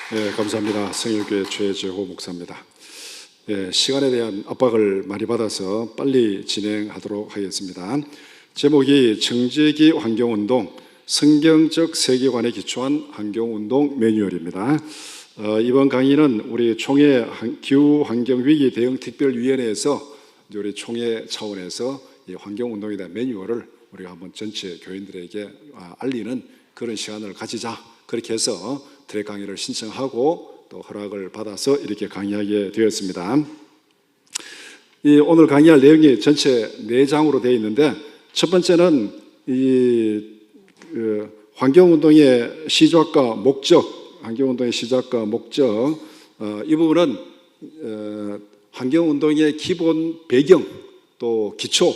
감사합니다. 성일교회 최재호 목사입니다. 시간에 대한 압박을 많이 받아서 빨리 진행하도록 하겠습니다. 제목이 정재기 환경운동, 성경적 세계관에 기초한 환경운동 매뉴얼입니다. 이번 강의는 우리 총회 기후환경위기 대응 특별위원회에서 우리 총회 차원에서 이 환경운동에 대한 매뉴얼을 우리가 한번 전체 교인들에게 알리는 그런 시간을 가지자, 그렇게 해서 트랙 강의를 신청하고 또 허락을 받아서 이렇게 강의하게 되었습니다. 오늘 강의할 내용이 전체 4장으로 되어 있는데, 첫 번째는 환경운동의 시작과 목적, 환경운동의 시작과 목적, 이 부분은 환경운동의 기본 배경, 또 기초,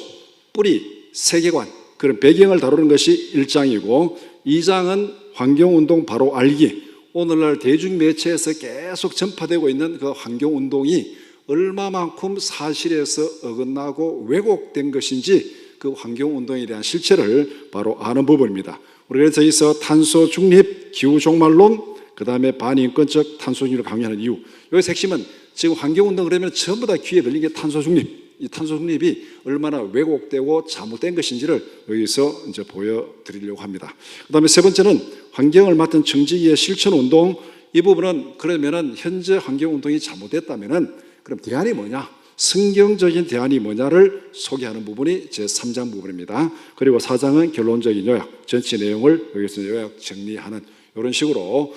뿌리, 세계관, 그런 배경을 다루는 것이 1장이고, 2장은 환경운동 바로 알기, 오늘날 대중매체에서 계속 전파되고 있는 그 환경운동이 얼마만큼 사실에서 어긋나고 왜곡된 것인지 그 환경운동에 대한 실체를 바로 아는 부분입니다. 우리가 그래서 여기서 탄소 중립, 기후 종말론, 그 다음에 반인권적 탄소 중립을 강조하는 이유, 여기서 핵심은 지금 환경운동 그러면 전부 다 귀에 들린 게 탄소 중립, 이 탄소 중립이 얼마나 왜곡되고 잘못된 것인지를 여기서 이제 보여드리려고 합니다. 그 다음에 세 번째는 환경을 맡은 정직의 실천운동, 이 부분은 그러면은 현재 환경운동이 잘못됐다면은 그럼 대안이 뭐냐? 성경적인 대안이 뭐냐를 소개하는 부분이 제 3장 부분입니다. 그리고 4장은 결론적인 요약, 전체 내용을 여기서 요약 정리하는 이런 식으로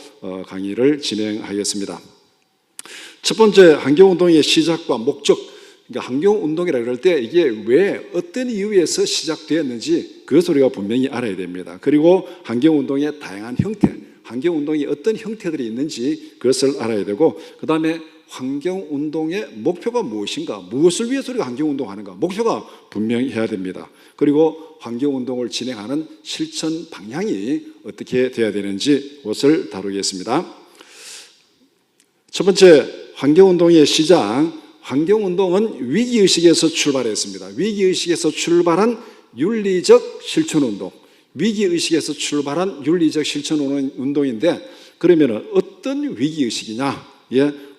강의를 진행하겠습니다. 첫 번째, 환경운동의 시작과 목적. 그러니까 환경운동이라 그럴 때 이게 왜 어떤 이유에서 시작되었는지 그것을 우리가 분명히 알아야 됩니다. 그리고 환경운동의 다양한 형태, 환경운동이 어떤 형태들이 있는지 그것을 알아야 되고, 그 다음에 환경운동의 목표가 무엇인가, 무엇을 위해서 우리가 환경운동하는가, 목표가 분명히 해야 됩니다. 그리고 환경운동을 진행하는 실천 방향이 어떻게 돼야 되는지 그것을 다루겠습니다. 첫 번째, 환경운동의 시작. 환경운동은 위기의식에서 출발했습니다. 위기의식에서 출발한 윤리적 실천운동, 위기의식에서 출발한 윤리적 실천운동인데, 그러면 어떤 위기의식이냐?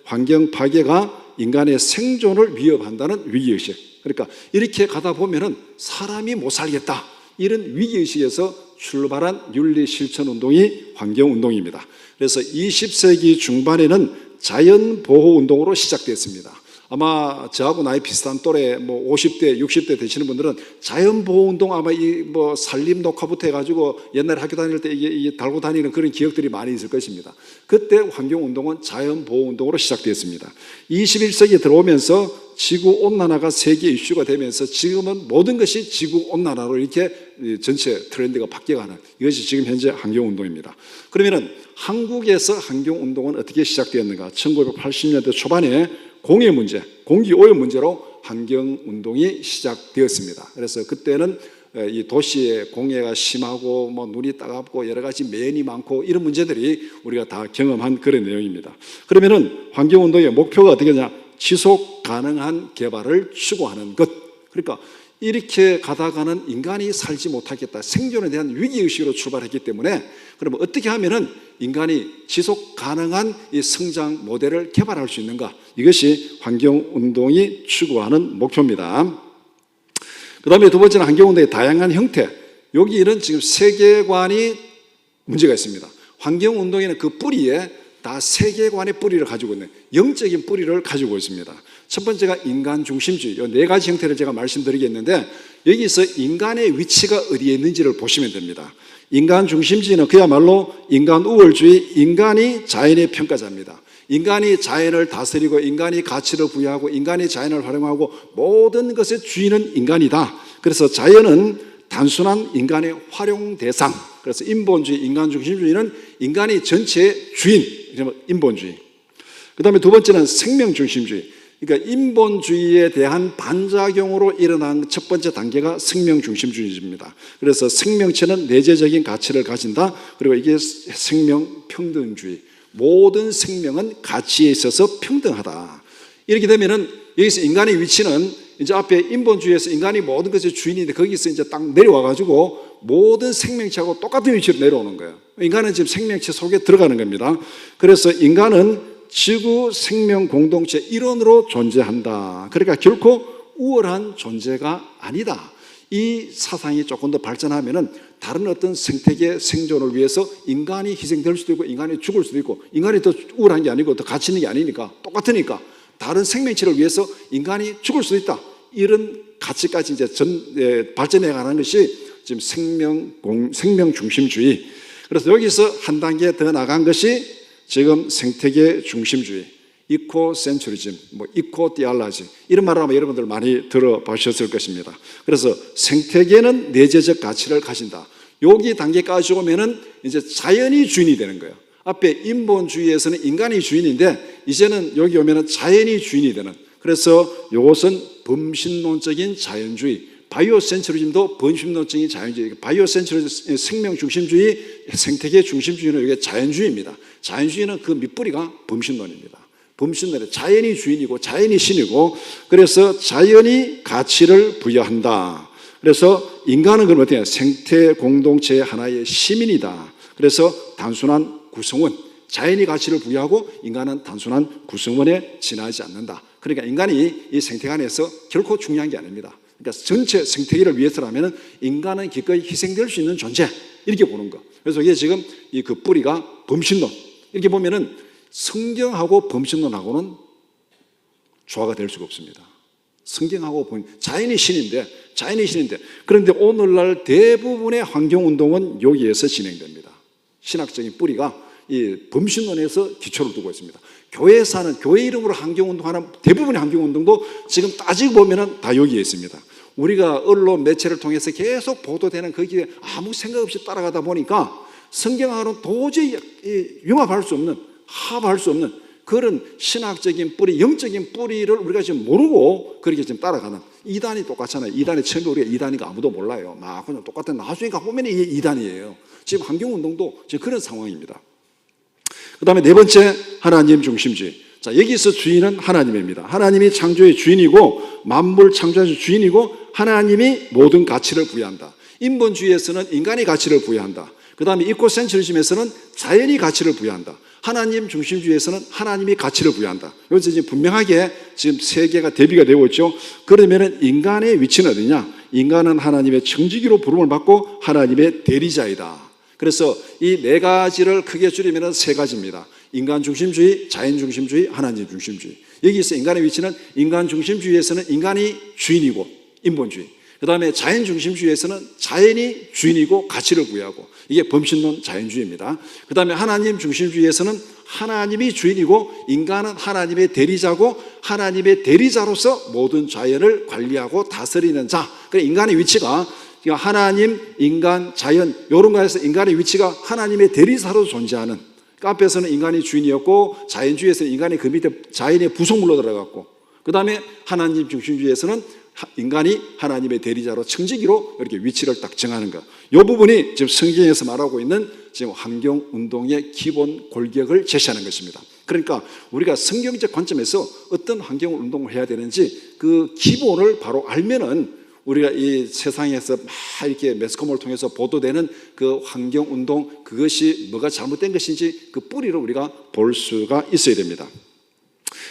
환경 파괴가 인간의 생존을 위협한다는 위기의식. 그러니까 이렇게 가다 보면은 사람이 못 살겠다, 이런 위기의식에서 출발한 윤리 실천운동이 환경운동입니다. 그래서 20세기 중반에는 자연보호운동으로 시작됐습니다. 아마 저하고 나이 비슷한 또래 50대, 60대 되시는 분들은 자연보호운동, 아마 산림 녹화부터 해가지고 옛날에 학교 다닐 때 이게 달고 다니는 그런 기억들이 많이 있을 것입니다. 그때 환경운동은 자연보호운동으로 시작되었습니다. 21세기에 들어오면서 지구온난화가 세계 이슈가 되면서 지금은 모든 것이 지구온난화로 이렇게 전체 트렌드가 바뀌어가는, 이것이 지금 현재 환경운동입니다. 그러면은 한국에서 환경운동은 어떻게 시작되었는가? 1980년대 초반에 공해 문제, 공기오염 문제로 환경운동이 시작되었습니다. 그래서 그때는 이 도시의 공해가 심하고 눈이 따갑고 여러 가지 매연이 많고 이런 문제들이 우리가 다 경험한 그런 내용입니다. 그러면은 환경운동의 목표가 어떻게 되냐? 지속 가능한 개발을 추구하는 것. 그러니까 이렇게 가다가는 인간이 살지 못하겠다, 생존에 대한 위기의식으로 출발했기 때문에, 그러면 어떻게 하면은 인간이 지속 가능한 이 성장 모델을 개발할 수 있는가? 이것이 환경운동이 추구하는 목표입니다. 그 다음에 두 번째는 환경운동의 다양한 형태. 여기는 지금 세계관이 문제가 있습니다. 환경운동에는 그 뿌리에 다 세계관의 뿌리를 가지고 있는, 영적인 뿌리를 가지고 있습니다. 첫 번째가 인간 중심주의, 이 4가지 형태를 제가 말씀드리겠는데, 여기서 인간의 위치가 어디에 있는지를 보시면 됩니다. 인간 중심주의는 그야말로 인간 우월주의, 인간이 자연의 평가자입니다. 인간이 자연을 다스리고 인간이 가치를 부여하고 인간이 자연을 활용하고 모든 것의 주인은 인간이다. 그래서 자연은 단순한 인간의 활용 대상, 그래서 인본주의, 인간 중심주의는 인간이 전체의 주인, 인본주의. 그 다음에 두 번째는 생명 중심주의. 그러니까 인본주의에 대한 반작용으로 일어난 첫 번째 단계가 생명 중심주의입니다. 그래서 생명체는 내재적인 가치를 가진다. 그리고 이게 생명 평등주의. 모든 생명은 가치에 있어서 평등하다. 이렇게 되면은 여기서 인간의 위치는 이제 앞에 인본주의에서 인간이 모든 것의 주인인데, 거기서 이제 딱 내려와가지고 모든 생명체하고 똑같은 위치로 내려오는 거예요. 인간은 지금 생명체 속에 들어가는 겁니다. 그래서 인간은 지구 생명 공동체 일원으로 존재한다. 그러니까 결코 우월한 존재가 아니다. 이 사상이 조금 더 발전하면은 다른 어떤 생태계 생존을 위해서 인간이 희생될 수도 있고 인간이 죽을 수도 있고, 인간이 더 우월한 게 아니고 더 가치 있는 게 아니니까, 똑같으니까 다른 생명체를 위해서 인간이 죽을 수도 있다. 이런 가치까지 이제 발전해 가는 것이 지금 생명 중심주의. 그래서 여기서 한 단계 더 나간 것이 지금 생태계 중심주의, 이코센트리즘, 이코디알라지, 이런 말을 아마 여러분들 많이 들어보셨을 것입니다. 그래서 생태계는 내재적 가치를 가진다. 여기 단계까지 오면은 이제 자연이 주인이 되는 거예요. 앞에 인본주의에서는 인간이 주인인데 이제는 여기 오면은 자연이 주인이 되는. 그래서 이것은 범신론적인 자연주의, 바이오센트리즘도 범신론적인 자연주의, 바이오센트리즘 생명 중심주의, 생태계 중심주의는 이게 자연주의입니다. 자연주의는 그 밑뿌리가 범신론입니다. 범신론에 자연이 주인이고 자연이 신이고, 그래서 자연이 가치를 부여한다. 그래서 인간은 그럼 어떻게 생태 공동체의 하나의 시민이다. 그래서 단순한 구성원, 자연이 가치를 부여하고 인간은 단순한 구성원에 지나지 않는다. 그러니까 인간이 이 생태계 안에서 결코 중요한 게 아닙니다. 그러니까 전체 생태계를 위해서라면 인간은 기꺼이 희생될 수 있는 존재, 이렇게 보는 거. 그래서 이게 지금 그 뿌리가 범신론. 이렇게 보면은 성경하고 범신론하고는 조화가 될 수가 없습니다. 성경하고 자연이 신인데 그런데 오늘날 대부분의 환경운동은 여기에서 진행됩니다. 신학적인 뿌리가 이 범신론에서 기초를 두고 있습니다. 교회에서는 교회 이름으로 환경운동하는 대부분의 환경운동도 지금 따지고 보면 다 여기에 있습니다. 우리가 언론 매체를 통해서 계속 보도되는 거기에 아무 생각 없이 따라가다 보니까 성경하고는 도저히 융합할 수 없는, 합할 수 없는 그런 신학적인 뿌리, 영적인 뿌리를 우리가 지금 모르고 그렇게 지금 따라가는, 이단이 똑같잖아요. 이단이 처음에 우리가 이단이가 아무도 몰라요. 막 그냥 똑같은, 나중에 가보면 이게 이단이에요. 지금 환경운동도 지금 그런 상황입니다. 그 다음에 네 번째, 하나님 중심주의. 자, 여기서 주인은 하나님입니다. 하나님이 창조의 주인이고 만물 창조의 주인이고 하나님이 모든 가치를 부여한다. 인본주의에서는 인간이 가치를 부여한다. 그 다음에 이코센트리즘에서는 자연이 가치를 부여한다. 하나님 중심주의에서는 하나님이 가치를 부여한다. 여기서 지금 분명하게 지금 세 개가 대비가 되고 있죠. 그러면 인간의 위치는 어디냐? 인간은 하나님의 청지기로 부름을 받고 하나님의 대리자이다. 그래서 이 네 가지를 크게 줄이면 세 가지입니다. 인간 중심주의, 자연 중심주의, 하나님 중심주의. 여기서 인간의 위치는 인간 중심주의에서는 인간이 주인이고 인본주의, 그 다음에 자연 중심주의에서는 자연이 주인이고 가치를 부여하고, 이게 범신론 자연주의입니다. 그 다음에 하나님 중심주의에서는 하나님이 주인이고 인간은 하나님의 대리자고 하나님의 대리자로서 모든 자연을 관리하고 다스리는 자. 그러니까 인간의 위치가 하나님, 인간, 자연, 이런 거에서 인간의 위치가 하나님의 대리사로 존재하는, 그 앞에서는 인간이 주인이었고 자연주의에서는 인간이 그 밑에 자연의 부속물로 들어갔고, 그 다음에 하나님 중심주의에서는 인간이 하나님의 대리자로 청지기로 이렇게 위치를 딱 정하는 것. 이 부분이 지금 성경에서 말하고 있는 지금 환경운동의 기본 골격을 제시하는 것입니다. 그러니까 우리가 성경적 관점에서 어떤 환경운동을 해야 되는지 그 기본을 바로 알면은 우리가 이 세상에서 막 이렇게 매스컴을 통해서 보도되는 그 환경운동, 그것이 뭐가 잘못된 것인지 그 뿌리를 우리가 볼 수가 있어야 됩니다.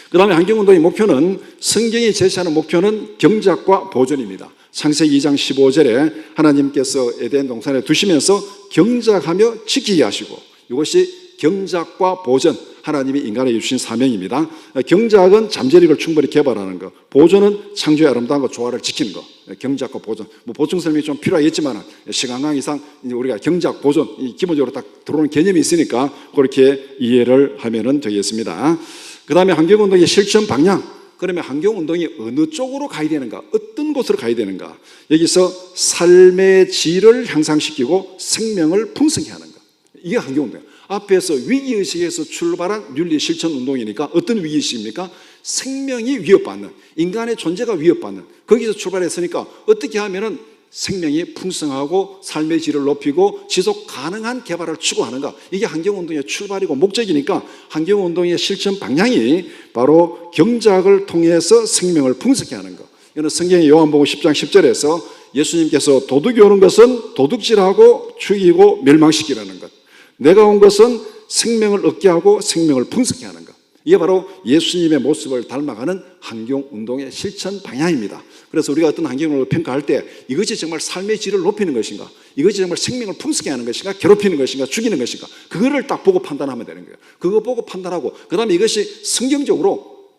그 다음에 환경운동의 목표는, 성경이 제시하는 목표는 경작과 보존입니다. 창세기 2장 15절에 하나님께서 에덴 동산에 두시면서 경작하며 지키게 하시고, 이것이 경작과 보존, 하나님이 인간에게 주신 사명입니다. 경작은 잠재력을 충분히 개발하는 것, 보존은 창조의 아름다움과 조화를 지키는 것. 경작과 보존, 보충 설명이 좀 필요하겠지만 시간 관계상 우리가 경작, 보존 기본적으로 딱 들어오는 개념이 있으니까 그렇게 이해를 하면 되겠습니다. 그 다음에 환경운동의 실천 방향. 그러면 환경운동이 어느 쪽으로 가야 되는가, 어떤 곳으로 가야 되는가. 여기서 삶의 질을 향상시키고 생명을 풍성히 하는 것, 이게 환경운동이에요. 앞에서 위기의식에서 출발한 윤리 실천 운동이니까 어떤 위기의식입니까? 생명이 위협받는, 인간의 존재가 위협받는, 거기서 출발했으니까 어떻게 하면은 생명이 풍성하고 삶의 질을 높이고 지속 가능한 개발을 추구하는가, 이게 환경운동의 출발이고 목적이니까 환경운동의 실천 방향이 바로 경작을 통해서 생명을 풍성히 하는 것, 이는 성경의 요한복음 10장 10절에서 예수님께서 도둑이 오는 것은 도둑질하고 죽이고 멸망시키라는 것, 내가 온 것은 생명을 얻게 하고 생명을 풍성케 하는 것. 이게 바로 예수님의 모습을 닮아가는 환경운동의 실천 방향입니다. 그래서 우리가 어떤 환경을 평가할 때 이것이 정말 삶의 질을 높이는 것인가, 이것이 정말 생명을 풍성케 하는 것인가, 괴롭히는 것인가, 죽이는 것인가, 그거를 딱 보고 판단하면 되는 거예요. 그거 보고 판단하고 그 다음에 이것이 성경적으로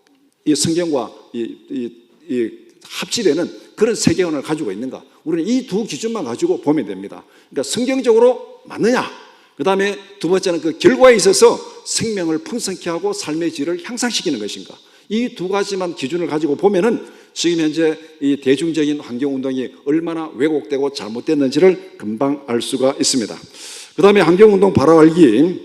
이 성경과 이 합치되는 그런 세계관을 가지고 있는가, 우리는 이 두 기준만 가지고 보면 됩니다. 그러니까 성경적으로 맞느냐, 그 다음에 두 번째는 그 결과에 있어서 생명을 풍성케 하고 삶의 질을 향상시키는 것인가, 이 두 가지만 기준을 가지고 보면은 지금 현재 이 대중적인 환경운동이 얼마나 왜곡되고 잘못됐는지를 금방 알 수가 있습니다. 그 다음에 환경운동 바로 알기,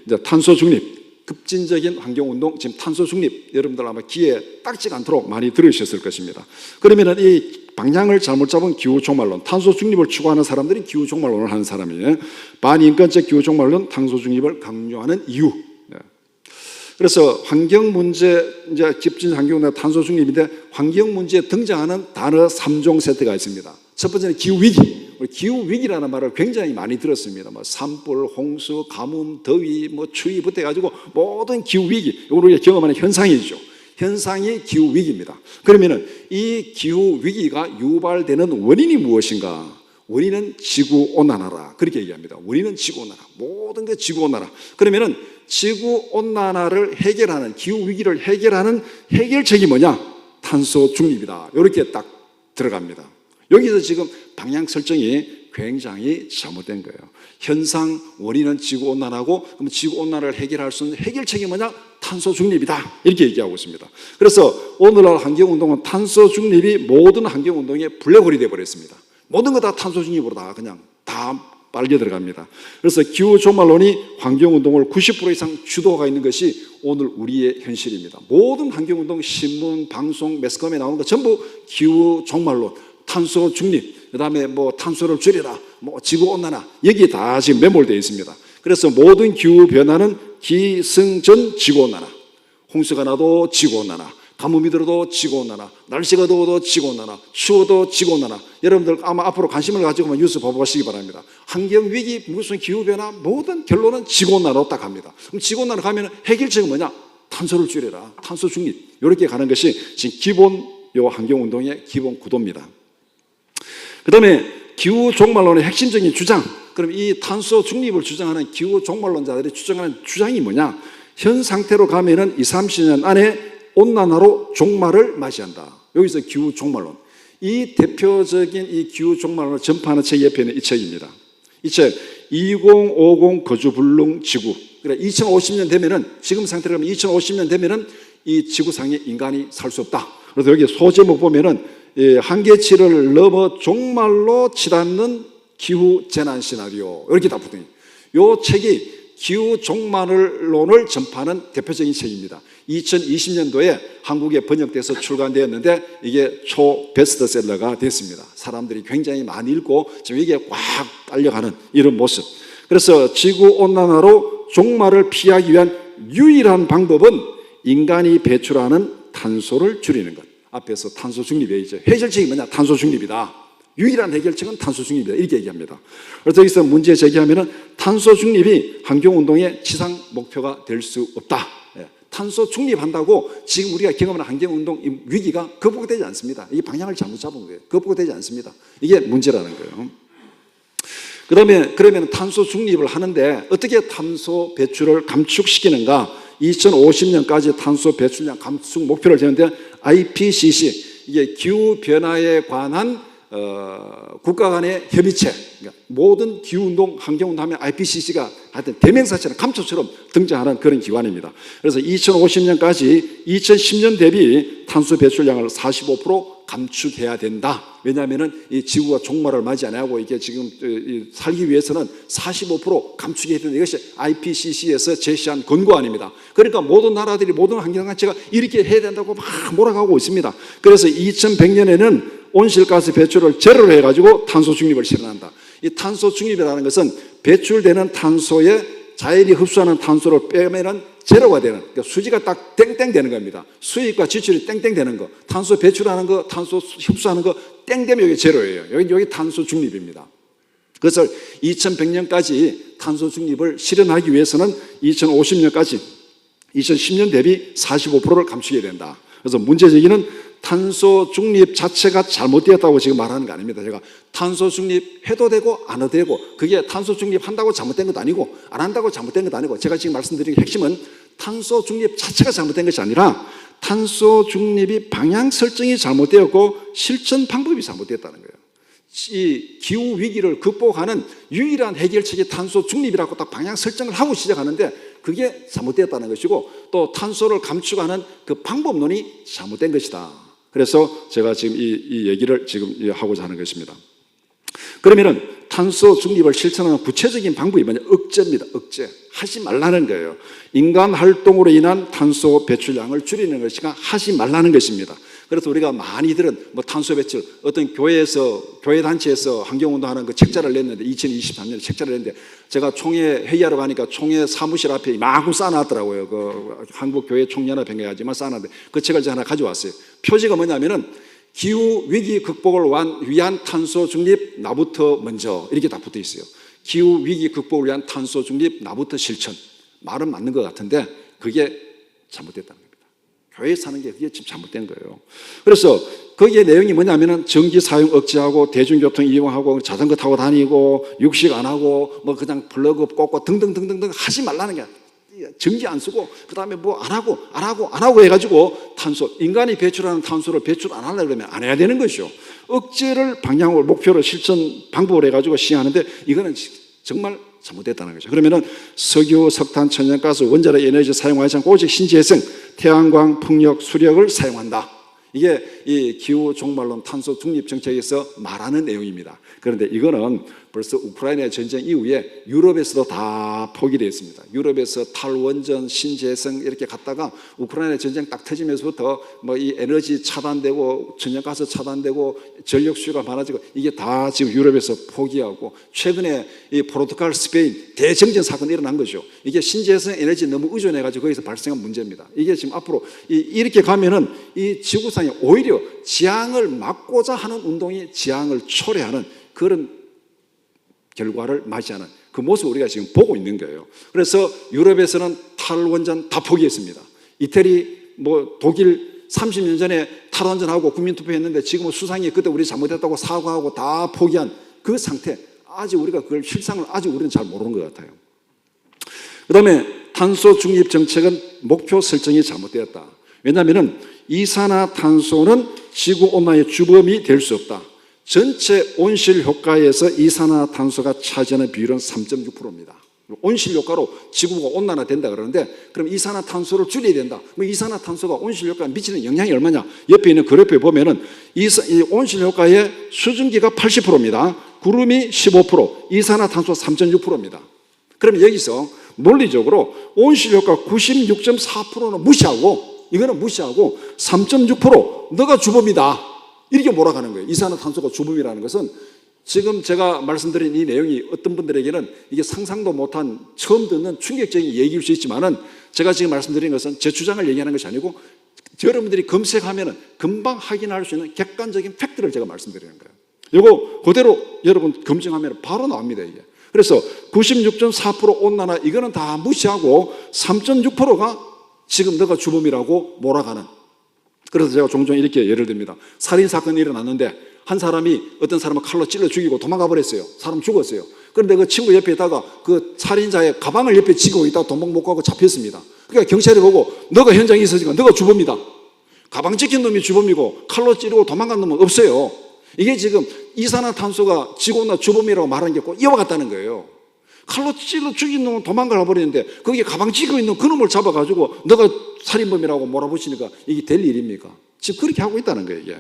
이제 탄소 중립, 급진적인 환경운동, 지금 탄소 중립, 여러분들 아마 귀에 딱지가 않도록 많이 들으셨을 것입니다. 그러면은 이 방향을 잘못 잡은 기후종말론, 탄소 중립을 추구하는 사람들이 기후종말론을 하는 사람이에요. 반인권적 기후종말론, 탄소 중립을 강조하는 이유. 그래서 환경 문제, 이제 급진 환경운동, 탄소 중립인데 환경 문제에 등장하는 단어 3종 세트가 있습니다. 첫 번째는 기후위기. 기후위기라는 말을 굉장히 많이 들었습니다. 산불, 홍수, 가뭄, 더위, 추위부터 해가지고 모든 기후위기, 이걸 우리가 경험하는 현상이죠. 현상이 기후위기입니다. 그러면은 이 기후위기가 유발되는 원인이 무엇인가? 원인은 지구온난화라. 그렇게 얘기합니다. 원인은 지구온난화. 모든 게 지구온난화. 그러면은 지구온난화를 해결하는, 기후위기를 해결하는 해결책이 뭐냐? 탄소 중립이다. 이렇게 딱 들어갑니다. 여기서 지금 방향 설정이 굉장히 잘못된 거예요. 현상, 원인은 지구온난화고, 그럼 지구온난화를 해결할 수 있는 해결책이 뭐냐? 탄소 중립이다. 이렇게 얘기하고 있습니다. 그래서 오늘날 환경운동은 탄소 중립이 모든 환경운동의 블랙홀이 되어버렸습니다. 모든 거 다 탄소 중립으로 다 빨려 들어갑니다. 그래서 기후종말론이 환경운동을 90% 이상 주도가 있는 것이 오늘 우리의 현실입니다. 모든 환경운동, 신문, 방송, 매스컴에 나오는 거 전부 기후종말론, 탄소 중립, 그 다음에 탄소를 줄여라, 지구온난화, 여기에 다 지금 매몰되어 있습니다. 그래서 모든 기후변화는 기승전 지구온난화, 홍수가 나도 지구온난화, 가뭄이 들어도 지구온난화, 날씨가 더워도 지구온난화, 추워도 지구온난화. 여러분들 아마 앞으로 관심을 가지고 뉴스 보시기 바랍니다. 환경위기, 무슨 기후변화, 모든 결론은 지구온난화로 딱 갑니다. 그럼 지구온난화 가면 해결책은 뭐냐? 탄소를 줄여라, 탄소 중립. 이렇게 가는 것이 지금 기본 환경운동의 기본 구도입니다. 그 다음에 기후종말론의 핵심적인 주장, 그럼 이 탄소 중립을 주장하는 기후종말론자들이 주장하는 주장이 뭐냐? 현 상태로 가면은 20, 30년 안에 온난화로 종말을 맞이한다. 여기서 기후종말론. 이 대표적인 이 기후종말론을 전파하는 책 옆에 있는 이 책입니다. 이 책 2050 거주불능 지구. 그러니까 2050년 되면은, 지금 상태로 가면 2050년 되면은 이 지구상에 인간이 살 수 없다. 그래서 여기 소제목 보면은 한계치를 넘어 종말로 치닫는 기후 재난 시나리오, 이렇게 다 붙어요. 이 책이 기후 종말론을 전파하는 대표적인 책입니다. 2020년도에 한국에 번역돼서 출간되었는데 이게 초 베스트셀러가 됐습니다. 사람들이 굉장히 많이 읽고 지금 이게 꽉 딸려가는 이런 모습. 그래서 지구온난화로 종말을 피하기 위한 유일한 방법은 인간이 배출하는 탄소를 줄이는 것. 앞에서 탄소 중립이죠. 해결책이 뭐냐? 탄소 중립이다. 유일한 해결책은 탄소 중립이다. 이렇게 얘기합니다. 그래서 여기서 문제 제기하면은 탄소 중립이 환경운동의 지상 목표가 될 수 없다. 탄소 중립한다고 지금 우리가 경험하는 환경운동 위기가 극복되지 않습니다. 이 방향을 잘못 잡은 거예요. 극복되지 않습니다. 이게 문제라는 거예요. 그 다음에 그러면 탄소 중립을 하는데 어떻게 탄소 배출을 감축시키는가? 2050년까지 탄소 배출량 감축 목표를 세우는데 IPCC, 이게 기후변화에 관한 국가 간의 협의체, 그러니까 모든 기후운동, 환경운동 하면 IPCC가 하여튼 대명사처럼 감초처럼 등장하는 그런 기관입니다. 그래서 2050년까지 2010년 대비 탄소 배출량을 45% 감축해야 된다. 왜냐하면은 이 지구가 종말을 맞이 안 하고 이게 지금 살기 위해서는 45% 감축해야 된다. 이것이 IPCC에서 제시한 권고안입니다. 그러니까 모든 나라들이, 모든 환경단체가 이렇게 해야 된다고 막 몰아가고 있습니다. 그래서 2100년에는 온실가스 배출을 제로로 해가지고 탄소 중립을 실현한다. 이 탄소 중립이라는 것은 배출되는 탄소의 자연이 흡수하는 탄소를 빼면은 제로가 되는, 그러니까 수지가 딱 땡땡 되는 겁니다. 수익과 지출이 땡땡 되는 거, 탄소 배출하는 거, 탄소 흡수하는 거 땡 되면 여기 제로예요. 여기 탄소 중립입니다. 그래서 2100년까지 탄소 중립을 실현하기 위해서는 2050년까지 2010년 대비 45%를 감추게 된다. 그래서 문제제기는 탄소 중립 자체가 잘못되었다고 지금 말하는 거 아닙니다. 제가 탄소 중립 해도 되고 안 해도 되고, 그게 탄소 중립 한다고 잘못된 것도 아니고 안 한다고 잘못된 것도 아니고, 제가 지금 말씀드린 핵심은 탄소 중립 자체가 잘못된 것이 아니라 탄소 중립이 방향 설정이 잘못되었고 실천 방법이 잘못되었다는 거예요. 이 기후 위기를 극복하는 유일한 해결책이 탄소 중립이라고 딱 방향 설정을 하고 시작하는데 그게 잘못되었다는 것이고, 또 탄소를 감축하는 그 방법론이 잘못된 것이다. 그래서 제가 지금 이 얘기를 지금 하고자 하는 것입니다. 그러면은 탄소 중립을 실천하는 구체적인 방법이 뭐냐? 억제입니다. 억제. 하지 말라는 거예요. 인간 활동으로 인한 탄소 배출량을 줄이는 것이 하지 말라는 것입니다. 그래서 우리가 많이들은 뭐 탄소 배출, 어떤 교회 단체에서 환경운동하는 그 책자를 냈는데 2023년에 책자를 냈는데, 제가 총회 회의하러 가니까 총회 사무실 앞에 마구 쌓아놨더라고요. 그 한국교회 총연합회가지만 쌓아놨는데 그 책을 제가 하나 가져왔어요. 표지가 뭐냐면은 기후 위기 극복을 위한 탄소 중립 나부터 먼저, 이렇게 다 붙어 있어요. 기후 위기 극복을 위한 탄소 중립 나부터 실천. 말은 맞는 것 같은데 그게 잘못됐다는 겁니다. 교회에 사는 게 그게 지금 잘못된 거예요. 그래서 거기에 내용이 뭐냐면은 전기 사용 억제하고 대중교통 이용하고 자전거 타고 다니고 육식 안 하고 뭐 그냥 플러그 꽂고 등등등등등 하지 말라는 게, 전기 안 쓰고 그 다음에 뭐 안 하고 해가지고 탄소, 인간이 배출하는 탄소를 배출 안 하려고 그러면 안 해야 되는 것이죠. 억제를 방향으로 목표로 실천 방법을 해가지고 시행하는데 이거는 정말 잘못됐다는 거죠. 그러면은 석유, 석탄, 천연가스, 원자력 에너지 사용하지 않고 오직 신재생, 태양광, 풍력, 수력을 사용한다. 이게 이 기후 종말론 탄소 중립 정책에서 말하는 내용입니다. 그런데 이거는 벌써 우크라이나 전쟁 이후에 유럽에서도 다 포기되어 있습니다. 유럽에서 탈원전, 신재생 이렇게 갔다가 우크라이나 전쟁 딱 터지면서부터 뭐 이 에너지 차단되고 천연가스 차단되고 전력 수요가 많아지고 이게 다 지금 유럽에서 포기하고, 최근에 이 포르투갈, 스페인 대정전 사건이 일어난 거죠. 이게 신재생 에너지 너무 의존해가지고 거기서 발생한 문제입니다. 이게 지금 앞으로 이렇게 가면은 이 지구상에 오히려 지향을 막고자 하는 운동이 지향을 초래하는 그런 결과를 맞이하는 그 모습을 우리가 지금 보고 있는 거예요. 그래서 유럽에서는 탈원전 다 포기했습니다. 이태리, 뭐 독일 30년 전에 탈원전하고 국민투표했는데 지금은 수상이 그때 우리 잘못했다고 사과하고 다 포기한 그 상태, 아직 우리가 그걸 실상을 아직 우리는 잘 모르는 것 같아요. 그 다음에 탄소 중립 정책은 목표 설정이 잘못되었다. 왜냐하면 이산화탄소는 지구온난화의 주범이 될 수 없다. 전체 온실 효과에서 이산화탄소가 차지하는 비율은 3.6%입니다. 온실 효과로 지구가 온난화 된다 그러는데, 그럼 이산화탄소를 줄여야 된다. 뭐 이산화탄소가 온실 효과에 미치는 영향이 얼마냐? 옆에 있는 그래프에 보면은 이 온실 효과의 수증기가 80%입니다. 구름이 15%, 이산화탄소 3.6%입니다. 그럼 여기서 논리적으로 온실 효과 96.4%는 무시하고, 이거는 무시하고 3.6% 너가 주범이다, 이렇게 몰아가는 거예요. 이산화탄소가 주범이라는 것은 지금 제가 말씀드린 이 내용이 어떤 분들에게는 이게 상상도 못한, 처음 듣는 충격적인 얘기일 수 있지만은, 제가 지금 말씀드린 것은 제 주장을 얘기하는 것이 아니고 여러분들이 검색하면은 금방 확인할 수 있는 객관적인 팩트를 제가 말씀드리는 거예요. 이거 그대로 여러분 검증하면 바로 나옵니다, 이게. 그래서 96.4% 온난화 이거는 다 무시하고 3.6%가 지금 너가 주범이라고 몰아가는. 그래서 제가 종종 이렇게 예를 듭니다. 살인사건이 일어났는데 한 사람이 어떤 사람을 칼로 찔러 죽이고 도망가 버렸어요. 사람 죽었어요. 그런데 그 친구 옆에 있다가 그 살인자의 가방을 옆에 쥐고 있다가 도망 못 가고 잡혔습니다. 그러니까 경찰이 보고 너가 현장에 있으니까 너가 주범이다. 가방 지킨 놈이 주범이고 칼로 찌르고 도망간 놈은 없어요. 이게 지금 이산화탄소가 지구온난화 주범이라고 말하는 게 꼭 이와 같다는 거예요. 칼로 찔러 죽인 놈은 도망가 버리는데 거기에 가방 쥐고 있는 그 놈을 잡아가지고 너가 살인범이라고 몰아붙이니까 이게 될 일입니까? 지금 그렇게 하고 있다는 거예요, 이게.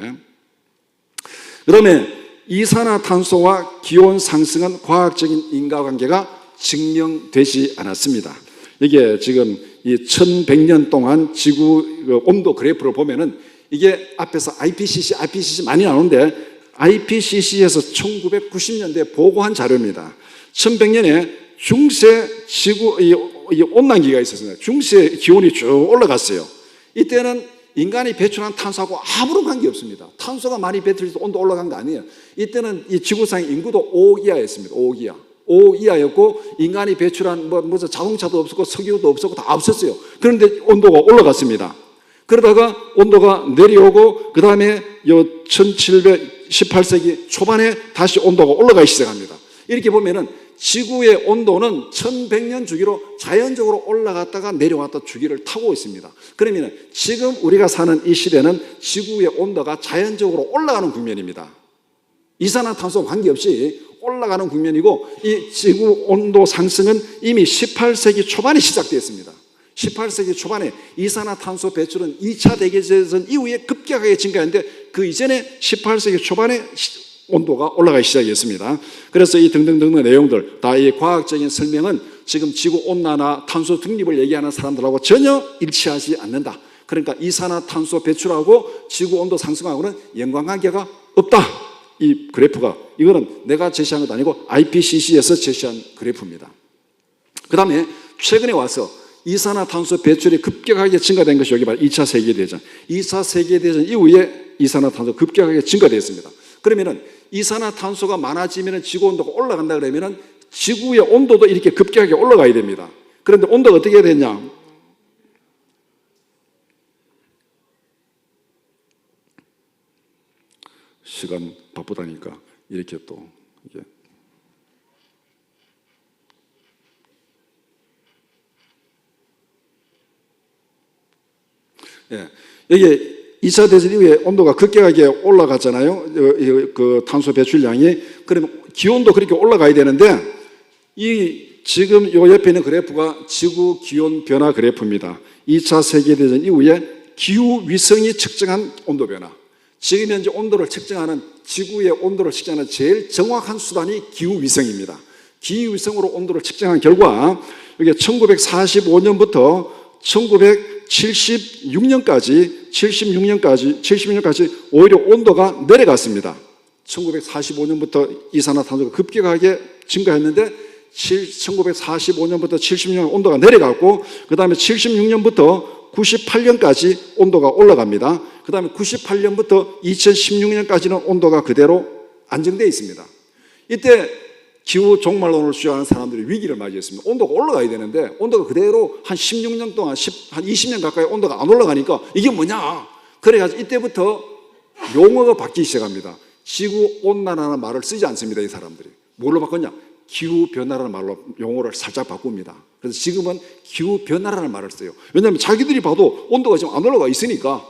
그러면 이산화탄소와 기온 상승은 과학적인 인과관계가 증명되지 않았습니다. 이게 지금 이 1100년 동안 지구 온도 그래프를 보면은 이게 앞에서 IPCC 많이 나오는데 IPCC에서 1990년대에 보고한 자료입니다. 1100년에 중세 지구 이 온난기가 있었습니다. 중세 기온이 쭉 올라갔어요. 이때는 인간이 배출한 탄소하고 아무런 관계 없습니다. 탄소가 많이 배출해서 온도 올라간 거 아니에요. 이때는 이 지구상 인구도 5억 이하였습니다. 5억 이하. 5억 이하였고 인간이 배출한 무슨 자동차도 없었고 석유도 없었고 다 없었어요. 그런데 온도가 올라갔습니다. 그러다가 온도가 내려오고 그 다음에 1718세기 초반에 다시 온도가 올라가기 시작합니다. 이렇게 보면은 지구의 온도는 1100년 주기로 자연적으로 올라갔다가 내려왔다 주기를 타고 있습니다. 그러면 지금 우리가 사는 이 시대는 지구의 온도가 자연적으로 올라가는 국면입니다. 이산화탄소 관계없이 올라가는 국면이고 이 지구 온도 상승은 이미 18세기 초반에 시작되었습니다. 18세기 초반에 이산화탄소 배출은 2차 대대전 이후에 급격하게 증가했는데 그 이전에 18세기 초반에 온도가 올라가기 시작했습니다. 그래서 이 등등등의 내용들 다 이 과학적인 설명은 지금 지구온난화 탄소 중립을 얘기하는 사람들하고 전혀 일치하지 않는다. 그러니까 이산화탄소 배출하고 지구온도 상승하고는 연관관계가 없다. 이 그래프가 이거는 내가 제시한 것도 아니고 IPCC에서 제시한 그래프입니다. 그 다음에 최근에 와서 이산화탄소 배출이 급격하게 증가된 것이 여기 바로 2차 세계대전. 2차 세계대전 이후에 이산화탄소 급격하게 증가되었습니다. 그러면은 이산화탄소가 많아지면 지구온도가 올라간다 그러면은 지구의 온도도 이렇게 급격하게 올라가야 됩니다. 그런데 온도가 어떻게 됐냐? 시간 바쁘다니까 이렇게 또 이게 여기 2차 대전 이후에 온도가 급격하게 올라갔잖아요. 그 탄소 배출량이. 그러면 기온도 그렇게 올라가야 되는데 이 지금 요 옆에 있는 그래프가 지구 기온 변화 그래프입니다. 2차 세계대전 이후에 기후 위성이 측정한 온도 변화. 지금 현재 온도를 측정하는 지구의 온도를 측정하는 제일 정확한 수단이 기후 위성입니다. 기후 위성으로 온도를 측정한 결과 이게 1945년부터 1976년까지 오히려 온도가 내려갔습니다. 1945년부터 이산화탄소가 급격하게 증가했는데 1945년부터 76년 온도가 내려갔고 그 다음에 76년부터 98년까지 온도가 올라갑니다. 그 다음에 98년부터 2016년까지는 온도가 그대로 안정되어 있습니다. 이때 기후 종말론을 주장하는 사람들이 위기를 맞이했습니다. 온도가 올라가야 되는데 온도가 그대로 한 16년 동안 한 20년 가까이 온도가 안 올라가니까 이게 뭐냐? 그래가지고 이때부터 용어가 바뀌기 시작합니다. 지구온난화라는 말을 쓰지 않습니다. 이 사람들이. 뭘로 바꿨냐? 기후변화라는 말로 용어를 살짝 바꿉니다. 그래서 지금은 기후변화라는 말을 써요. 왜냐하면 자기들이 봐도 온도가 지금 안 올라가 있으니까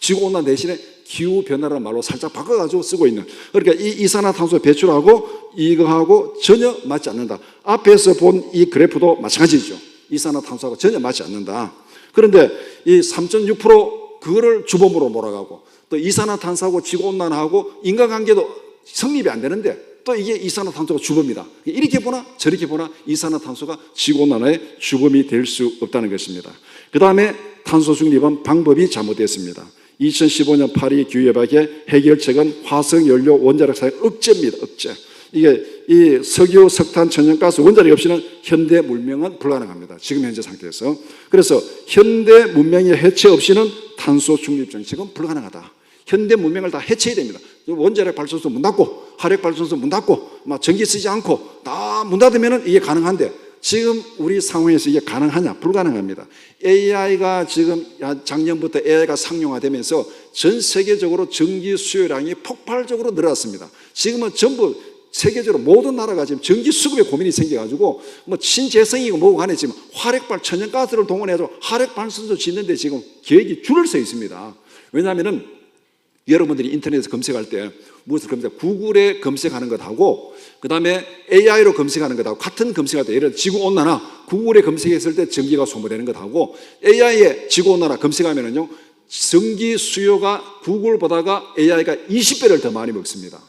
지구온난화 대신에 기후변화라는 말로 살짝 바꿔가지고 쓰고 있는. 그러니까 이 이산화탄소 배출하고 이거하고 전혀 맞지 않는다. 앞에서 본 이 그래프도 마찬가지죠. 이산화탄소하고 전혀 맞지 않는다. 그런데 이 3.6% 그거를 주범으로 몰아가고 또 이산화탄소하고 지구온난화하고 인간관계도 성립이 안 되는데 또 이게 이산화탄소가 주범이다. 이렇게 보나 저렇게 보나 이산화탄소가 지구온난화의 주범이 될 수 없다는 것입니다. 그 다음에 탄소 중립은 방법이 잘못됐습니다. 2015년 파리 기후협약의 해결책은 화석연료 원자력 사용 억제입니다. 억제. 이게 이 석유, 석탄, 천연가스 원자력 없이는 현대 문명은 불가능합니다. 지금 현재 상태에서. 그래서 현대 문명의 해체 없이는 탄소 중립 정책은 불가능하다. 현대 문명을 다 해체해야 됩니다. 원자력 발전소 문 닫고 화력 발전소 문 닫고 막 전기 쓰지 않고 다 문 닫으면 이게 가능한데 지금 우리 상황에서 이게 가능하냐? 불가능합니다. AI가 지금 작년부터 AI가 상용화되면서 전 세계적으로 전기 수요량이 폭발적으로 늘어났습니다. 지금은 전부 세계적으로 모든 나라가 지금 전기 수급에 고민이 생겨가지고 뭐 신재생이고 뭐고 간에 지금 화력발 천연가스를 동원해서 화력발전소 짓는데 지금 계획이 줄을 서 있습니다. 왜냐하면은 여러분들이 인터넷에서 검색할 때 무엇을 검색? 구글에 검색하는 것하고 그 다음에 AI로 검색하는 것하고 같은 검색할 때 예를 들어 지구온난화 구글에 검색했을 때 전기가 소모되는 것하고 AI에 지구온난화 검색하면은요 전기 수요가 구글보다가 AI가 20배를 더 많이 먹습니다.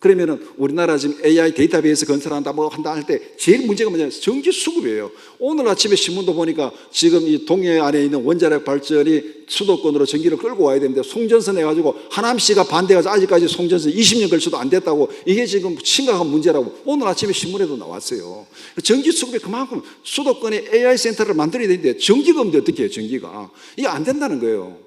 그러면은 우리나라 지금 AI 데이터베이스 건설한다 뭐 한다 할 때 제일 문제가 뭐냐면 전기 수급이에요. 오늘 아침에 신문도 보니까 지금 이 동해 안에 있는 원자력 발전이 수도권으로 전기를 끌고 와야 되는데 송전선 해가지고 하남시가 반대해가지고 아직까지 송전선 20년 걸쳐도 안 됐다고, 이게 지금 심각한 문제라고 오늘 아침에 신문에도 나왔어요. 전기 수급이 그만큼 수도권에 AI 센터를 만들어야 되는데 전기가 없는데 어떻게 해요? 전기가 이게 안 된다는 거예요.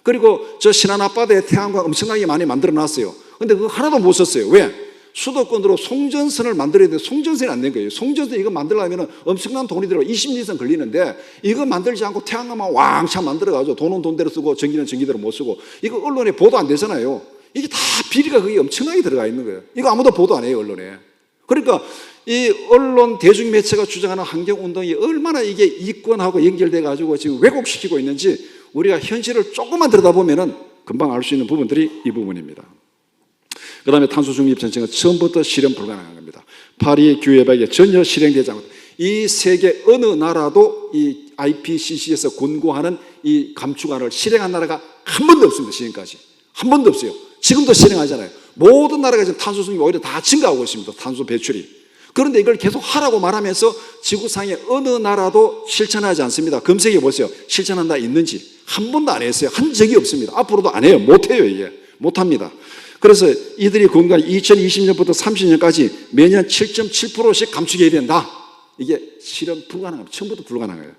그리고 저 신안 앞바다에 태양광 엄청나게 많이 만들어 놨어요. 근데 그거 하나도 못 썼어요. 왜? 수도권으로 송전선을 만들어야 돼. 송전선이 안 된 거예요. 송전선 이거 만들려면 엄청난 돈이 들어 20년 이상 걸리는데 이거 만들지 않고 태양광만 왕창 만들어가지고 돈은 돈대로 쓰고 전기는 전기대로 못 쓰고, 이거 언론에 보도 안 되잖아요. 이게 다 비리가 거기 엄청나게 들어가 있는 거예요. 이거 아무도 보도 안 해요, 언론에. 그러니까 이 언론 대중매체가 주장하는 환경운동이 얼마나 이게 이권하고 연결돼가지고 지금 왜곡시키고 있는지 우리가 현실을 조금만 들여다보면 금방 알 수 있는 부분들이 이 부분입니다. 그 다음에 탄소 중립 정책은 처음부터 실현 불가능한 겁니다. 파리 규약에 전혀 실행되지 않고, 이 세계 어느 나라도 이 IPCC에서 권고하는 이 감축안을 실행한 나라가 한 번도 없습니다. 지금까지 한 번도 없어요. 지금도 실행하잖아요. 모든 나라가 지금 탄소 중립이 오히려 다 증가하고 있습니다. 탄소 배출이. 그런데 이걸 계속 하라고 말하면서 지구상의 어느 나라도 실천하지 않습니다. 검색해 보세요. 실천한 나라 있는지. 한 번도 안 했어요. 한 적이 없습니다. 앞으로도 안 해요. 못해요. 이게 못합니다. 그래서 이들이 건강 2020년부터 30년까지 매년 7.7%씩 감축해야 된다. 이게 실현 불가능합니다. 처음부터 불가능해요.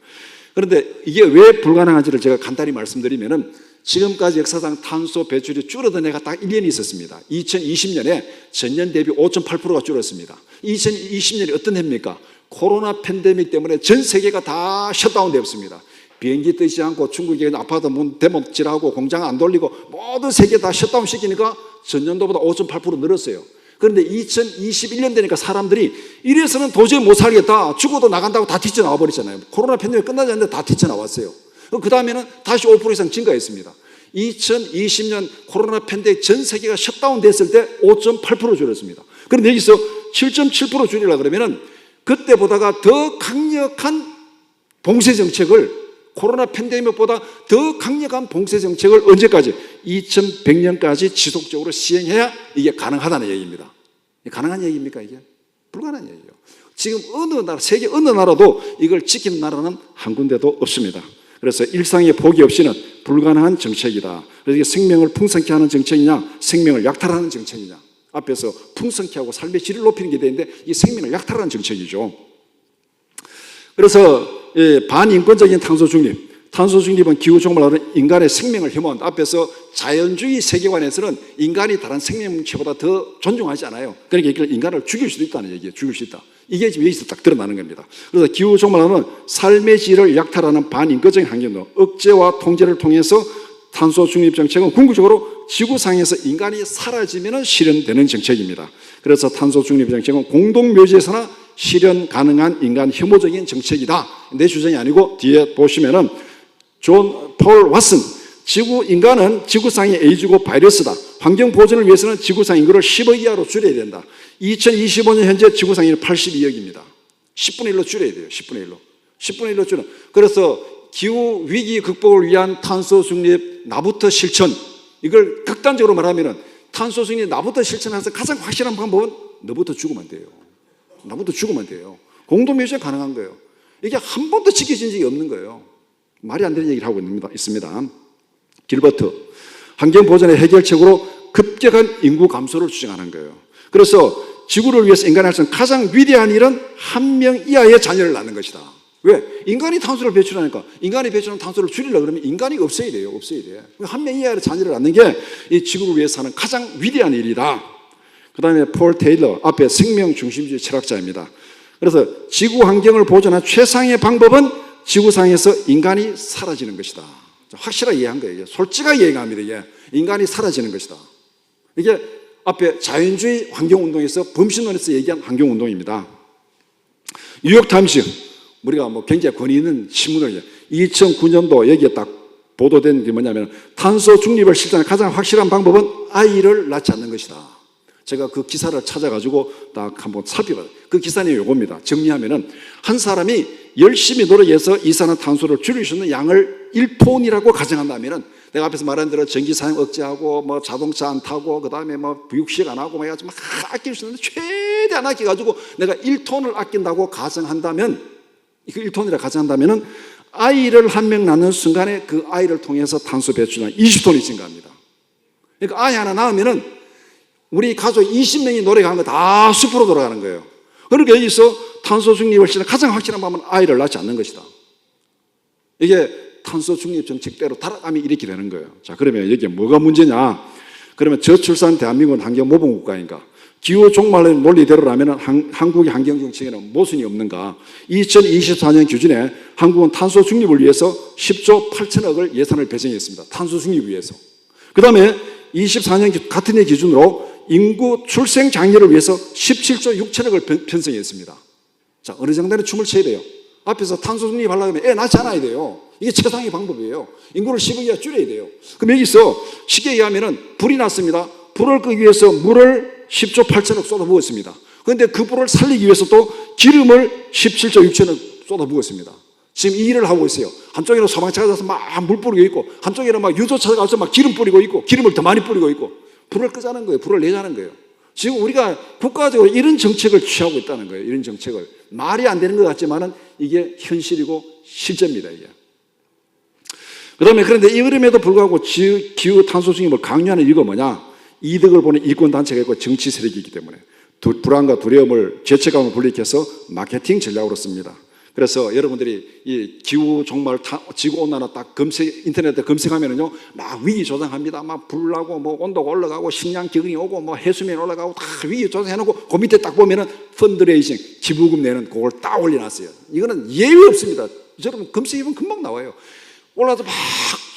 그런데 이게 왜 불가능한지를 제가 간단히 말씀드리면은, 지금까지 역사상 탄소 배출이 줄어든 해가 딱 1년이 있었습니다. 2020년에 전년 대비 5.8%가 줄었습니다. 2020년이 어떤 해입니까? 코로나 팬데믹 때문에 전 세계가 다 셧다운 되었습니다. 비행기 뜨지 않고 중국에 아파트 문 대목질하고 공장 안 돌리고 모든 세계 다 셧다운 시키니까 전년도보다 5.8% 늘었어요. 그런데 2021년 되니까 사람들이 이래서는 도저히 못 살겠다, 죽어도 나간다고 다 뛰쳐나와 버리잖아요. 코로나 팬데믹 끝나지 않는데 다 뛰쳐나왔어요. 그 다음에는 다시 5% 이상 증가했습니다. 2020년 코로나 팬데믹 전 세계가 셧다운 됐을 때 5.8% 줄었습니다. 그런데 여기서 7.7% 줄이려고 그러면은 그때보다가 더 강력한 봉쇄 정책을, 코로나 팬데믹보다 더 강력한 봉쇄 정책을 언제까지? 2100년까지 지속적으로 시행해야 이게 가능하다는 얘기입니다. 가능한 얘기입니까 이게? 불가능한 얘기예요. 지금 어느 나라, 세계 어느 나라도 이걸 지키는 나라는 한 군데도 없습니다. 그래서 일상의 포기 없이는 불가능한 정책이다. 그래서 이게 생명을 풍성케 하는 정책이냐, 생명을 약탈하는 정책이냐. 앞에서 풍성케 하고 삶의 질을 높이는 게 되는데 이 생명을 약탈하는 정책이죠. 그래서 반인권적인 탄소 중립. 탄소 중립은 기후 종말하는 인간의 생명을 혐오한다. 앞에서 자연주의 세계관에서는 인간이 다른 생명체보다 더 존중하지 않아요. 그러니까 인간을 죽일 수도 있다는 얘기예요. 죽일 수 있다. 이게 지금 여기서 딱 드러나는 겁니다. 그래서 기후 종말하는 삶의 질을 약탈하는 반인권적인 환경도 억제와 통제를 통해서 탄소 중립 정책은 궁극적으로 지구상에서 인간이 사라지면 실현되는 정책입니다. 그래서 탄소 중립 정책은 공동묘지에서나 실현 가능한 인간 혐오적인 정책이다. 내 주장이 아니고 뒤에 보시면은 존 폴 왓슨, 인간은 지구상의 에이즈고 바이러스다. 환경 보존을 위해서는 지구상 인구를 10억 이하로 줄여야 된다. 2025년 현재 지구상 인구 82억입니다. 10분의 1로 줄여야 돼요. 10분의 1로. 10분의 1로 줄여. 그래서 기후 위기 극복을 위한 탄소 중립 나부터 실천, 이걸 극단적으로 말하면 탄소 중립 나부터 실천해서 가장 확실한 방법은 너부터 죽으면 돼요. 나부터 죽으면 돼요. 공동묘지에 가능한 거예요. 이게 한 번도 지켜진 적이 없는 거예요. 말이 안 되는 얘기를 하고 있습니다. 길버트, 환경보전의 해결책으로 급격한 인구 감소를 주장하는 거예요. 그래서 지구를 위해서 인간이 할 수 있는 가장 위대한 일은 한 명 이하의 자녀를 낳는 것이다. 왜? 인간이 탄소를 배출하니까, 인간이 배출하는 탄소를 줄이려고 그러면 인간이 없어야 돼요. 없어야 돼. 한 명 이하의 자녀를 낳는 게 이 지구를 위해서 하는 가장 위대한 일이다. 그 다음에 폴 테일러, 앞에 생명 중심주의 철학자입니다. 그래서 지구 환경을 보존한 최상의 방법은 지구상에서 인간이 사라지는 것이다. 확실하게 이해한 거예요. 솔직하게 얘기합니다. 이게 인간이 사라지는 것이다. 이게 앞에 자연주의 환경운동에서 범신론에서 얘기한 환경운동입니다. 뉴욕타임스, 우리가 굉장히 권위 있는 신문을 2009년도 여기에 딱 보도된 게 뭐냐면 탄소 중립을 실천하는 가장 확실한 방법은 아이를 낳지 않는 것이다. 제가 그 기사를 찾아가지고 딱 한번 살펴봐요. 그 기사 내용이 이겁니다. 정리하면은 한 사람이 열심히 노력해서 이산화탄소를 줄일 수 있는 양을 1톤이라고 가정한다면은, 내가 앞에서 말한 대로 전기 사용 억제하고 뭐 자동차 안 타고 그다음에 뭐 부육식 안 하고 막 해가지고 막 아낄 수 있는데 최대한 아껴가지고 내가 1톤을 아낀다고 가정한다면, 이거 1톤이라 가정한다면은 아이를 한 명 낳는 순간에 그 아이를 통해서 탄소 배출량이 20톤이 증가합니다. 그러니까 아이 하나 낳으면은 우리 가족 20명이 노력한 거 다 숲으로 돌아가는 거예요. 그러니까 여기서 탄소 중립을 가장 확실한 방법은 아이를 낳지 않는 것이다. 이게 탄소 중립 정책대로 따라가면 이렇게 되는 거예요. 자, 그러면 여기에 뭐가 문제냐? 그러면 저출산 대한민국은 환경 모범 국가인가? 기후 종말 논리대로라면 한국의 환경 정책에는 모순이 없는가? 2024년 기준에 한국은 탄소 중립을 위해서 10조 8천억을 예산을 배정했습니다. 탄소 중립을 위해서. 그 다음에 24년 같은 해 기준으로 인구 출생 장려를 위해서 17조 6천억을 편성했습니다. 자, 어느 정도는 춤을 춰야 돼요. 앞에서 탄소 중립 하려면 애 낳지 않아야 돼요. 이게 최상의 방법이에요. 인구를 10억 이하 줄여야 돼요. 그럼 여기서 쉽게 얘기하면은 불이 났습니다. 불을 끄기 위해서 물을 10조 8천억 쏟아부었습니다. 그런데 그 불을 살리기 위해서 또 기름을 17조 6천억 쏟아부었습니다. 지금 이 일을 하고 있어요. 한쪽에는 소방차가 가서 막 물 뿌리고 있고, 한쪽에는 막 유조차가 가서 막 기름 뿌리고 있고, 기름을 더 많이 뿌리고 있고, 불을 끄자는 거예요. 불을 내자는 거예요. 지금 우리가 국가적으로 이런 정책을 취하고 있다는 거예요. 이런 정책을. 말이 안 되는 것 같지만은 이게 현실이고 실제입니다, 이게. 그 다음에 그런데 이름에도 불구하고 기후 탄소 중립을 강요하는 이유가 뭐냐? 이득을 보는 일권단체가 있고 정치 세력이기 때문에 불안과 두려움을 죄책감을 불리켜서 마케팅 전략으로 씁니다. 그래서 여러분들이 이 기후 종말 지구온난화 딱 인터넷에 검색하면은요, 막 위기 조장합니다. 막 불 나고 뭐 온도가 올라가고 식량 기근이 오고 뭐 해수면이 올라가고 다 위기 조장해놓고 그 밑에 딱 보면은 펀드레이징 기부금 내는 그걸 딱 올려놨어요. 이거는 예외 없습니다. 여러분 검색해보면 금방 나와요. 올라서 막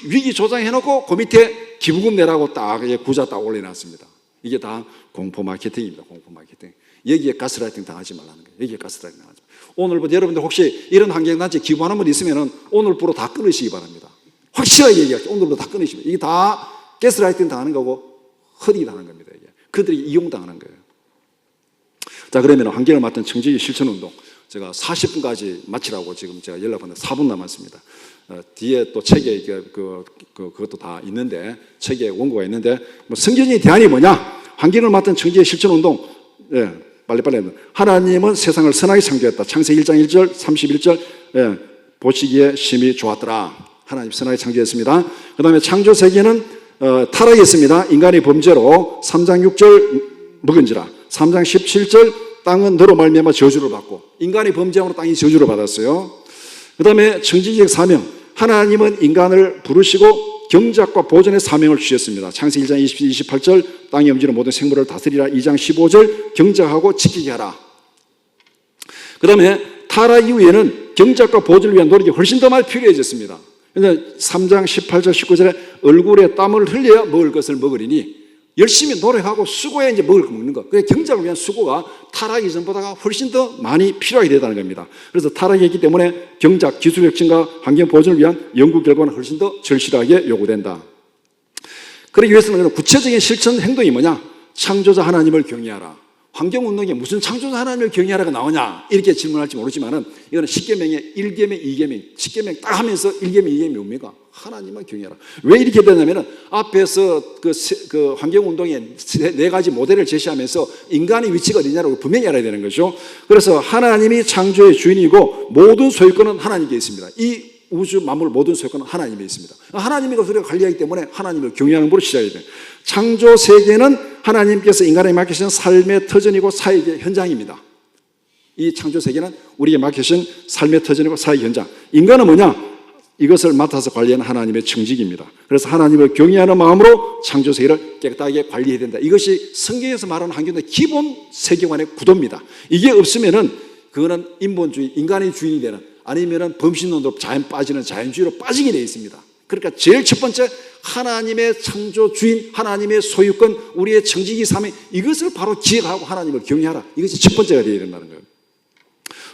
위기 조장해놓고 그 밑에 기부금 내라고 딱 구자 딱 올려놨습니다. 이게 다 공포 마케팅입니다. 공포 마케팅. 여기에 가스라이팅 당하지 말라는 거예요. 여기에 가스라이팅 당하지 말라는 거예요. 오늘부터 여러분들 혹시 이런 환경단체 기부하는 분 있으면 오늘부로 다 끊으시기 바랍니다. 확실하게 얘기할게요. 오늘부로 다 끊으시면. 이게 다 가스라이팅 당하는 거고 허리 당하는 겁니다. 이게. 그들이 이용당하는 거예요. 자, 그러면 환경을 맡은 청지기 실천운동. 제가 40분까지 마치라고 지금 제가 연락받는데 4분 남았습니다. 뒤에 또 책에 그것도 다 있는데, 책에 원고가 있는데, 뭐 성경의 대안이 뭐냐? 환경을 맡은 청지기 실천운동. 예, 빨리빨리. 하나님은 세상을 선하게 창조했다. 창세기 1장 1절, 31절. 예, 보시기에 심히 좋았더라. 하나님 선하게 창조했습니다. 그 다음에 창조 세계는 타락했습니다. 인간의 범죄로 3장 6절 묵은지라. 3장 17절 땅은 너로 말미암아 저주를 받고, 인간의 범죄함으로 땅이 저주를 받았어요. 그 다음에 청지기적 사명. 하나님은 인간을 부르시고 경작과 보존의 사명을 주셨습니다. 창세기 1장 28절 땅에 움직이는 모든 생물을 다스리라. 2장 15절 경작하고 지키게 하라. 그 다음에 타락 이후에는 경작과 보존을 위한 노력이 훨씬 더 많이 필요해졌습니다. 그런데 3장 18절 19절에 얼굴에 땀을 흘려야 먹을 것을 먹으리니, 열심히 노력하고 수고해야 이제 먹을 거 먹는 거. 그래서 경작을 위한 수고가 타락 이전보다가 훨씬 더 많이 필요하게 되다는 겁니다. 그래서 타락했기 때문에 경작, 기술 혁신과 환경 보존을 위한 연구 결과는 훨씬 더 절실하게 요구된다. 그러기 위해서는 구체적인 실천 행동이 뭐냐? 창조자 하나님을 경외하라. 환경운동에 무슨 창조자 하나님을 경외하라가 나오냐? 이렇게 질문할지 모르지만은 이거는 10계명의 1계명, 2계명, 10계명 딱 하면서 1계명, 2계명이 뭡니까? 하나님만 경외하라. 왜 이렇게 되냐면은 앞에서 그 환경운동의 네 가지 모델을 제시하면서 인간의 위치가 어디냐라고 분명히 알아야 되는 거죠. 그래서 하나님이 창조의 주인이고 모든 소유권은 하나님께 있습니다. 이 우주 만물 모든 소유권은 하나님에 있습니다. 하나님이 그것을 관리하기 때문에 하나님을 경외하는 것으로 시작해야 돼요. 창조 세계는 하나님께서 인간에게 맡기신 삶의 터전이고 사역의 현장입니다. 이 창조 세계는 우리에게 맡기신 삶의 터전이고 사역의 현장. 인간은 뭐냐? 이것을 맡아서 관리하는 하나님의 청직입니다. 그래서 하나님을 경외하는 마음으로 창조 세계를 깨끗하게 관리해야 된다. 이것이 성경에서 말하는 환경의 기본 세계관의 구도입니다. 이게 없으면은 그거는 인본주의, 인간의 주인이 되는, 아니면은 범신론으로 빠지는 자연주의로 빠지게 되어 있습니다. 그러니까 제일 첫 번째 하나님의 창조 주인, 하나님의 소유권, 우리의 청지기 사명, 이것을 바로 기억하고 하나님을 경외하라. 이것이 첫 번째가 되어야 된다는 거예요.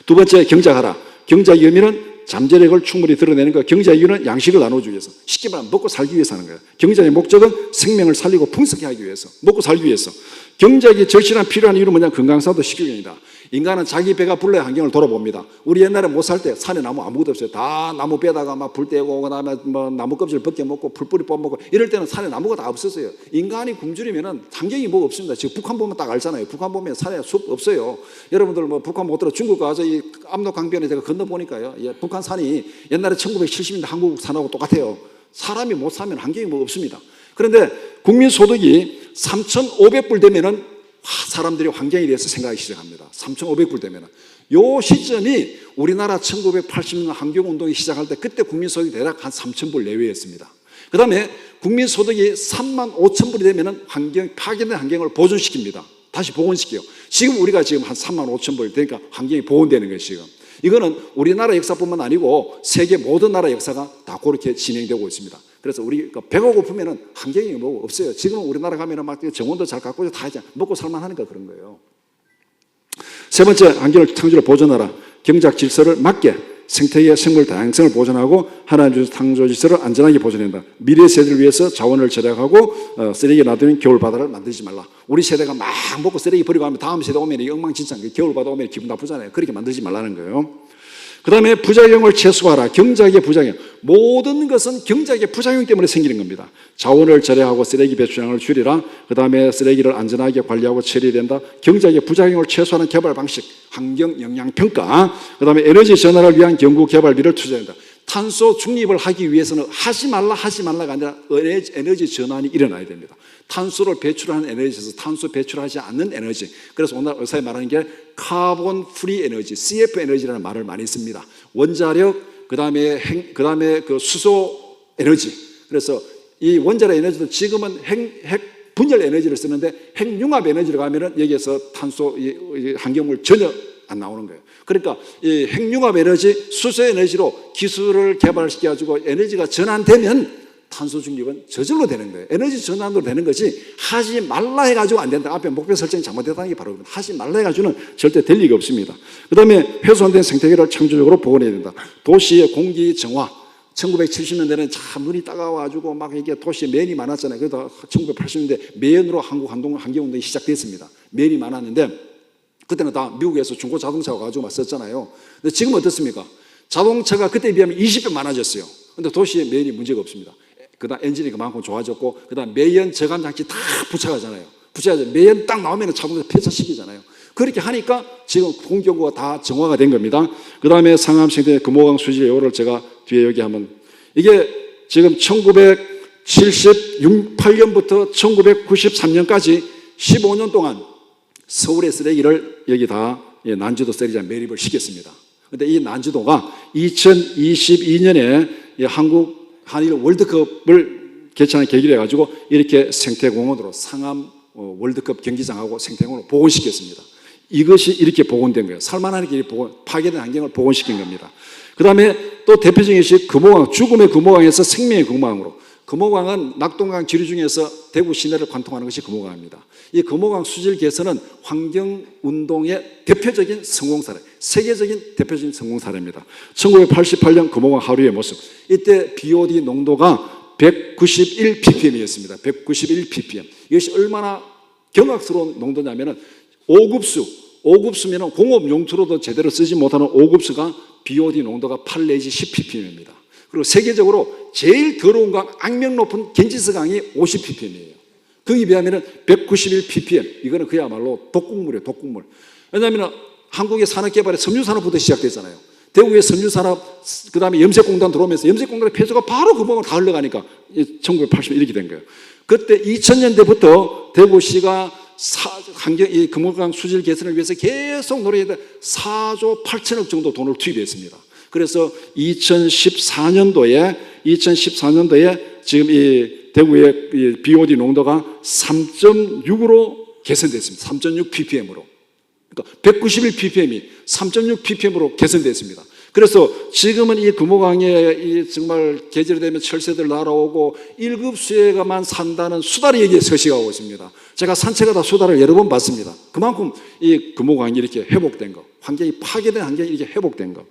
두 번째, 경작하라. 경작의 의미는 잠재력을 충분히 드러내는 거. 경작의 이유는 양식을 나눠주기 위해서, 쉽게 말하면 먹고 살기 위해서 하는 거예요. 경작의 목적은 생명을 살리고 풍성하게 하기 위해서, 먹고 살기 위해서. 경작이 절실한 필요한 이유는 뭐냐? 건강상도 식균이다. 인간은 자기 배가 불러야 환경을 돌아봅니다. 우리 옛날에 못 살 때 산에 나무 아무것도 없어요. 다 나무 베다가 막 불 떼고 그다음에 뭐 나무 껍질 벗겨 먹고 풀뿌리 뽑아먹고 이럴 때는 산에 나무가 다 없었어요. 인간이 굶주리면은 환경이 뭐 없습니다. 지금 북한 보면 딱 알잖아요. 북한 보면 산에 숲 없어요. 여러분들 뭐 북한 못 들어 중국 가서 이 압록강변에 제가 건너 보니까요. 북한 산이 옛날에 1970년대 한국 산하고 똑같아요. 사람이 못 사면 환경이 뭐 없습니다. 그런데 국민 소득이 3,500불 되면은 사람들이 환경에 대해서 생각하기 시작합니다. 3,500불 되면은. 요 시점이 우리나라 1980년 환경운동이 시작할 때 그때 국민소득이 대략 한 3,000불 내외였습니다. 그 다음에 국민소득이 35,000불이 되면은 파괴된 환경을 보존시킵니다. 다시 복원시켜요. 지금 우리가 지금 한 35,000불 되니까 환경이 복원되는 거예요, 지금. 이거는 우리나라 역사뿐만 아니고 세계 모든 나라 역사가 다 그렇게 진행되고 있습니다. 그래서 우리 배가 고프면은 환경이 뭐 없어요. 지금은 우리나라 가면은 막 정원도 잘 갖고 다 하지 먹고 살만하니까 그런 거예요. 세 번째, 환경을 창조를 보존하라. 경작 질서를 맞게 생태계 생물 다양성을 보존하고 하나님 창조 질서를 안전하게 보존한다. 미래 세대를 위해서 자원을 절약하고 쓰레기 놔두는 겨울 바다를 만들지 말라. 우리 세대가 막 먹고 쓰레기 버리고 하면 다음 세대 오면 엉망진창, 겨울 바다 오면 기분 나쁘잖아요. 그렇게 만들지 말라는 거예요. 그 다음에 부작용을 최소화하라. 경작의 부작용. 모든 것은 경작의 부작용 때문에 생기는 겁니다. 자원을 절약하고 쓰레기 배출량을 줄이라. 그 다음에 쓰레기를 안전하게 관리하고 처리된다. 경작의 부작용을 최소화하는 개발 방식, 환경 영향 평가. 그 다음에 에너지 전환을 위한 연구 개발비를 투자한다. 탄소 중립을 하기 위해서는 하지 말라가 아니라 에너지 전환이 일어나야 됩니다. 탄소를 배출하는 에너지에서 탄소 배출하지 않는 에너지. 그래서 오늘 의사에 말하는 게 카본 프리 에너지, CF 에너지라는 말을 많이 씁니다. 원자력, 그다음에 그 수소 에너지. 그래서 이 원자력 에너지도 지금은 핵 분열 에너지를 쓰는데 핵융합 에너지를 가면은 여기에서 탄소 환경물 전혀 안 나오는 거예요. 그러니까 이 핵융합 에너지, 수소 에너지로 기술을 개발시켜 가지고 에너지가 전환되면 탄소 중립은 저절로 되는 거예요. 에너지 전환으로 되는 것이 하지 말라 해가지고 안 된다. 앞에 목표 설정이 잘못됐다는 게 바로 그겁니다. 하지 말라 해가지고는 절대 될 리가 없습니다. 그 다음에 훼손된 생태계를 창조적으로 복원해야 된다. 도시의 공기 정화. 1970년대는 참 눈이 따가워가지고 막 이게 도시에 매연이 많았잖아요. 그래서 1980년대 매연으로 한국 환경운동이 시작됐습니다. 매연이 많았는데 그때는 다 미국에서 중고 자동차가 가지고 왔었잖아요. 근데 지금 어떻습니까? 자동차가 그때에 비하면 20배 많아졌어요. 근데 도시에 매연이 문제가 없습니다. 그다음 엔진이 그만큼 좋아졌고, 그다음 매연 저감 장치 다 부착하잖아요. 매연 딱 나오면 자동차 폐차시키잖아요. 그렇게 하니까 지금 공기연구가 다 정화가 된 겁니다. 그다음에 상암 생태계 금호강 수질 요를 제가 뒤에 여기 한번, 이게 지금 1978년부터 1993년까지 15년 동안 서울의 쓰레기를 여기 다 난지도 쓰레기장 매립을 시켰습니다. 근데 이 난지도가 2022년에 한일 월드컵을 개최하는 계기를 해가지고 이렇게 생태공원으로 상암 월드컵 경기장하고 생태공원으로 복원시켰습니다. 이것이 이렇게 복원된 거예요. 살만하게 파괴된 환경을 복원시킨 겁니다. 그 다음에 또 대표적인 것이 금호강, 죽음의 금호강에서 생명의 금호강으로. 금호강은 낙동강 지류 중에서 대구 시내를 관통하는 것이 금호강입니다. 이 금호강 수질 개선은 환경운동의 대표적인 성공 사례, 세계적인 대표적인 성공 사례입니다. 1988년 금호강 하류의 모습. 이때 BOD 농도가 191 ppm이었습니다. 191 ppm. 이것이 얼마나 경악스러운 농도냐면은 5급수면 공업 용수로도 제대로 쓰지 못하는 5급수가 BOD 농도가 8 내지 10 ppm입니다. 그리고 세계적으로 제일 더러운 강, 악명 높은 겐지스 강이 50 ppm이에요. 거기에 비하면 191 ppm. 이거는 그야말로 독극물이에요, 독극물. 왜냐하면 한국의 산업개발이 섬유산업부터 시작됐잖아요. 대구의 섬유산업, 그 다음에 염색공단 들어오면서 염색공단의 폐수가 바로 금호강으로 다 흘러가니까 1980년 이렇게 된 거예요. 그때 2000년대부터 대구시가 이 금호강 수질 개선을 위해서 계속 노력했는데 4조 8천억 정도 돈을 투입했습니다. 그래서 2014년도에 지금 이 대구의 이 BOD 농도가 3.6으로 개선됐습니다. 3.6 ppm으로. 그러니까 191 ppm이 3.6 ppm으로 개선됐습니다. 그래서 지금은 이 금호강에 이 정말 계절이 되면 철새들 날아오고 1급 수해가만 산다는 수달이 여기에 서식하고 있습니다. 제가 산책하다 수달을 여러 번 봤습니다. 그만큼 이 금호강이 이렇게 회복된 거, 환경이 파괴된 환경이 이렇게 회복된 거,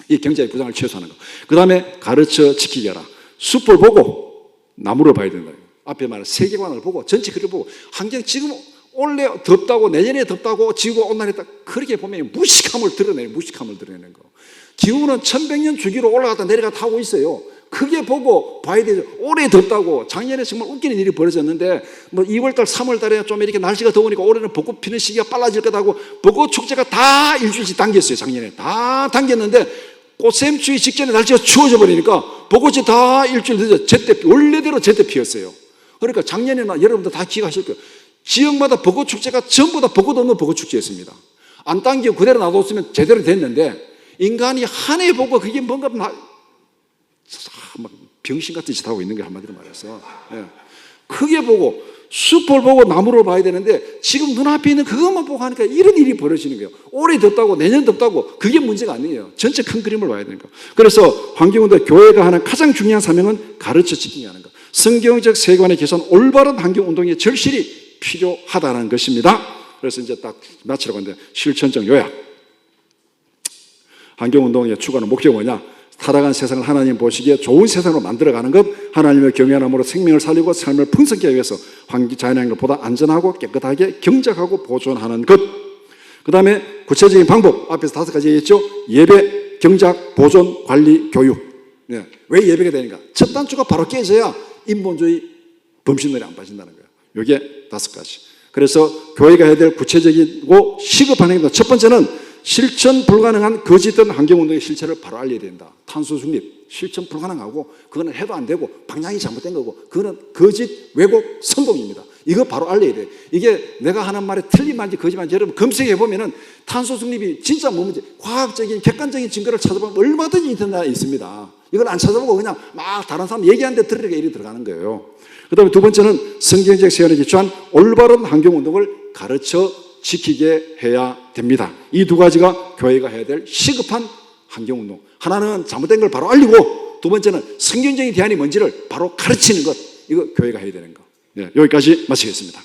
이 경제의 부담을 최소화하는 거. 그 다음에 가르쳐 지키게 하라. 숲을 보고 나무를 봐야 된다. 앞에 말한 세계관을 보고 전체 그를 보고 환경 지금 올해 덥다고 내년에 덥다고 지구가 온난했다 그렇게 보면 무식함을 드러내는 거. 기후는 1100년 주기로 올라갔다 내려갔다 하고 있어요. 크게 보고 봐야 되죠. 올해 덥다고 작년에 정말 웃기는 일이 벌어졌는데 뭐 2월달 3월달에 좀 이렇게 날씨가 더우니까 올해는 벚꽃 피는 시기가 빨라질 거다고 벚꽃 축제가 다 일주일씩 당겼어요. 작년에 다 당겼는데 꽃샘추위 직전에 날씨가 추워져 버리니까 벚꽃이 다 일주일 늦어 원래대로 제때 피었어요. 그러니까 작년에는 여러분들 다 기억하실 거예요. 지역마다 벚꽃 축제가 전부 다 벚꽃 없는 벚꽃 축제였습니다. 안 당기고 그대로 놔뒀으면 제대로 됐는데 인간이 한 해 보고 그게 뭔가 막 병신 같은 짓 하고 있는 게 한마디로 말해서 크게 보고 숲을 보고 나무를 봐야 되는데 지금 눈앞에 있는 그것만 보고 하니까 이런 일이 벌어지는 거예요. 올해 덥다고 내년 덥다고 그게 문제가 아니에요. 전체 큰 그림을 봐야 되니까. 그래서 환경운동 교회가 하는 가장 중요한 사명은 가르쳐 지키게 하는 것. 성경적 세계관의 개선 올바른 환경운동의 절실히 필요하다는 것입니다. 그래서 이제 딱 마치려고 하는데 실천적 요약. 환경운동의 추구하는 목표가 뭐냐? 타락한 세상을 하나님 보시기에 좋은 세상으로 만들어가는 것, 하나님의 경외함으로 생명을 살리고 삶을 풍성케 하기 위해서 자연환경보다 안전하고 깨끗하게 경작하고 보존하는 것. 그 다음에 구체적인 방법, 앞에서 5가지 얘기했죠. 예배, 경작, 보존, 관리, 교육. 왜 예배가 되는가? 첫 단추가 바로 깨져야 인본주의 범신들이 안 빠진다는 거예요. 이게 5가지. 그래서 교회가 해야 될 구체적이고 시급한 행동. 첫 번째는 실천 불가능한 거짓된 환경운동의 실체를 바로 알려야 된다. 탄소 중립, 실천 불가능하고 그거는 해도 안 되고 방향이 잘못된 거고 그거는 거짓, 왜곡, 선동입니다. 이거 바로 알려야 돼요. 이게 내가 하는 말에 틀린 말인지 거짓말인지 여러분 검색해 보면은 탄소 중립이 진짜 뭔지 과학적인 객관적인 증거를 찾아보면 얼마든지 인터넷에 있습니다. 이걸 안 찾아보고 그냥 막 다른 사람 얘기하는데 들으니까 일이 들어가는 거예요. 그 다음에 두 번째는 성경적 세원에 기초한 올바른 환경운동을 가르쳐 지키게 해야 됩니다. 이 2가지가 교회가 해야 될 시급한 환경운동. 하나는 잘못된 걸 바로 알리고 두 번째는 성경적인 대안이 뭔지를 바로 가르치는 것. 이거 교회가 해야 되는 거. 여기까지 마치겠습니다.